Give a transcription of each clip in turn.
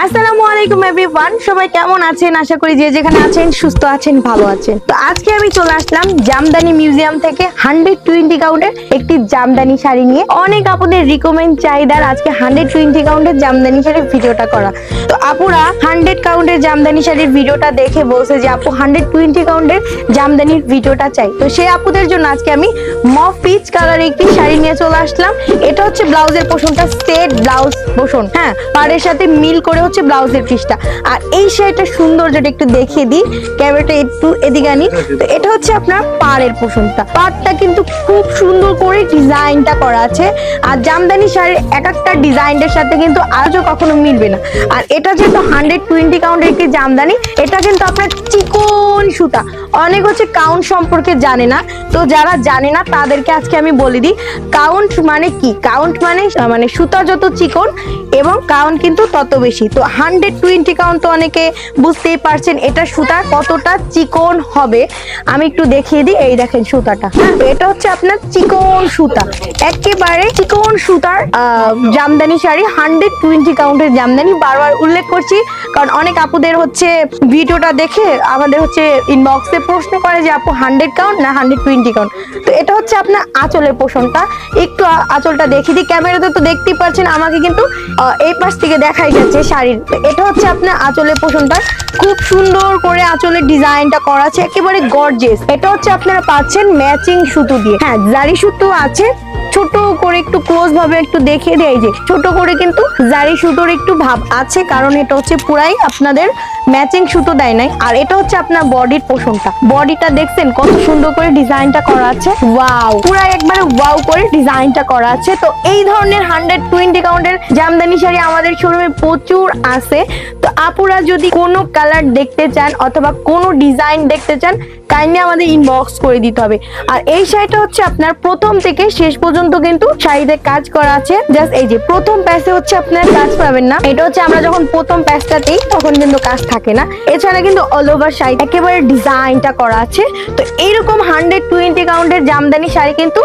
আসসালামু আলাইকুম এভরিওয়ান, সবাই কেমন আছেন? আশা করি যে যেখানে আছেন সুস্থ আছেন, ভালো আছেন। তো আজকে আমি চলে আসলাম জামদানি মিউজিয়াম থেকে 120 কাউন্টের একটি জামদানি শাড়ি নিয়ে। অনেক আপুদের রিকমেন্ড চাহিদার আজকে 120 কাউন্টের জামদানি শাড়ির ভিডিওটা করা। তো আপুরা 100 কাউন্টের জামদানি শাড়ির ভিডিওটা দেখে বলছে যে আপু 120 কাউন্টের জামদানির ভিডিওটা চাই। তো সেই আপুদের জন্য আজকে আমি মফ পিচ কালারের একটি শাড়ি নিয়ে চলে আসলাম। এটা হচ্ছে ব্লাউজের পোর্শনটা, সেট ব্লাউজ পোর্শন, হ্যাঁ, পাড়ের সাথে মিল করে হচ্ছে ব্লাউজের পিসটা। আর এই শাড়িটা সুন্দর, যেটা একটু দেখিয়ে দিই, ক্যামেরাটা একটু এদিকে আনি। তো এটা হচ্ছে আপনার পাড়ের পোর্শনটা, পাড়টা কিন্তু খুব সুন্দর করে ডিজাইনটা করা আছে। আর জামদানি শাড়ির এক একটা ডিজাইনের সাথে কিন্তু আজও কখনো মিলবে না। আর এটা যেহেতু 120 কাউন্টের একটি জামদানি, এটা কিন্তু আপনার চিকন সুতা। অনেক হচ্ছে কাউন্ট সম্পর্কে জানে না, তো যারা জানে না তাদেরকে আজকে আমি বলে দিই কাউন্ট মানে কি। কাউন্ট মানে সুতা যত চিকন এবং কাউন্ট কিন্তু তত বেশি। তো 120 কাউন্ট তো অনেকে বুঝতেই পারছেন এটা সুতা কতটা চিকন হবে। আমি একটু দেখিয়ে দিই, এই দেখেন সুতাটা, এটা হচ্ছে আপনার চিকন সুতা, একেবারে চিকন সুতার জামদানি শাড়ি, 120 কাউন্টের জামদানি। বারবার উল্লেখ করছি কারণ অনেক আপুদের হচ্ছে ভিডিওটা দেখে আমাদের হচ্ছে ইনবক্সে প্রশ্ন করে যে আপু 100 কাউন্ট না 120 কাউন্ট। তো এটা হচ্ছে আপনার আঁচলের পোর্শনটা, একটু আঁচলটা দেখিয়ে দিই। ক্যামেরাতে তো দেখতেই পাচ্ছেন, আমাকে কিন্তু এই পাশ থেকে দেখাই যাচ্ছে শাড়ির। এটা হচ্ছে আপনার আঁচলের পোর্শনটা, খুব সুন্দর করে আঁচলের ডিজাইনটা করা আছে, একেবারে গর্জিয়াস। এটা হচ্ছে আপনারা পাচ্ছেন ম্যাচিং সুতো দিয়ে, হ্যাঁ জারি সুতো আছে। ছোট করে একটু ক্লোজ ভাবে একটু দেখিয়ে দেয়, যে ছোট করে কিন্তু জারি সুতোর একটু ভাব আছে, কারণ এটা হচ্ছে পুরাই আপনাদের ম্যাচিং সুতো দেয় নাই। আর এটা হচ্ছে আপনার বডির পোর্শনটা, বডিটা দেখছেন কত সুন্দর করে ডিজাইনটা করা আছে, ওয়াও, পুরাই একবারে ওয়াও করে ডিজাইনটা করা আছে। তো এই ধরনের 120 কাউন্টের জামদানি শাড়ি আমাদের শোরুমে প্রচুর আছে। তো আপুরা যদি কোনো কালার দেখতে চান অথবা কোনো ডিজাইন দেখতে চান, কাইন্ডলি আমাদের ইনবক্স করে দিতে হবে। আর এই শাড়িটা হচ্ছে আপনার প্রথম থেকে শেষ পর্যন্ত কিন্তু শাড়িতে কাজ করা আছে। জাস্ট এই যে প্রথম প্যাচে হচ্ছে আপনার কাজ পাবেন না, এটা হচ্ছে আমরা যখন প্রথম প্যাচটা দিই তখন কিন্তু কাজ থাকে না। এছাড়া কিন্তু অল ওভার শাড়ি একেবারে ডিজাইনটা করা আছে। তো এইরকম 120 কাউন্টের জামদানি শাড়ি কিন্তু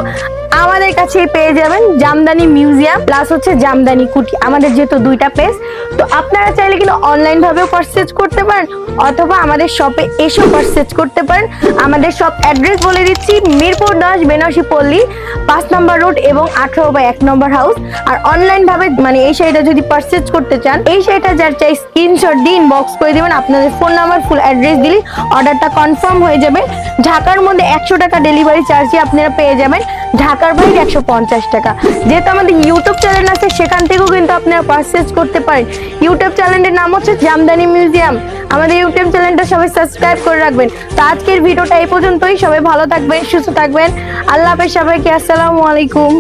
আমাদের কাছে পেয়ে যাবেন জামদানি মিউজিয়াম প্লাস হচ্ছে জামদানি কুটি, আমাদের যেহেতু দুইটা পেজ। তো আপনারা চাইলে কিন্তু অনলাইন ভাবেও পারচেজ করতে পারেন অথবা আমাদের শপে এসেও পারচেজ করতে পারেন। আমাদের শপ অ্যাড্রেস বলে দিচ্ছি, মিরপুর 10 বেনারসি পল্লী 5 নম্বর রোড এবং 18/1 নম্বর হাউস। আর অনলাইন ভাবে মানে এই শাড়িটা যদি পারচেজ করতে চান, এই শাড়িটা যার চাই স্ক্রিনশট দিয়ে ইনবক্স করে দিবেন, আপনাদের ফোন নাম্বার ফুল অ্যাড্রেস দিলে অর্ডারটা কনফার্ম হয়ে যাবে। ঢাকার মধ্যে 100 টাকা ডেলিভারি চার্জে আপনারা পেয়ে যাবেন, ঢাকার বাইরে 150 টাকা। যেহেতু আমাদের ইউটিউব চ্যানেল আছে, সেখান থেকেও কিন্তু আপনারা পারচেজ করতে পারেন। ইউটিউব চ্যানেলের নাম হচ্ছে জামদানি মিউজিয়াম। আমাদের ইউটিউব চ্যানেলটা সবাই সাবস্ক্রাইব করে রাখবেন। তো আজকের ভিডিওটা এই পর্যন্তই, সবাই ভালো থাকবেন, সুস্থ থাকবেন। আল্লাহ হাফেজ সবাইকে, আসসালামু আলাইকুম।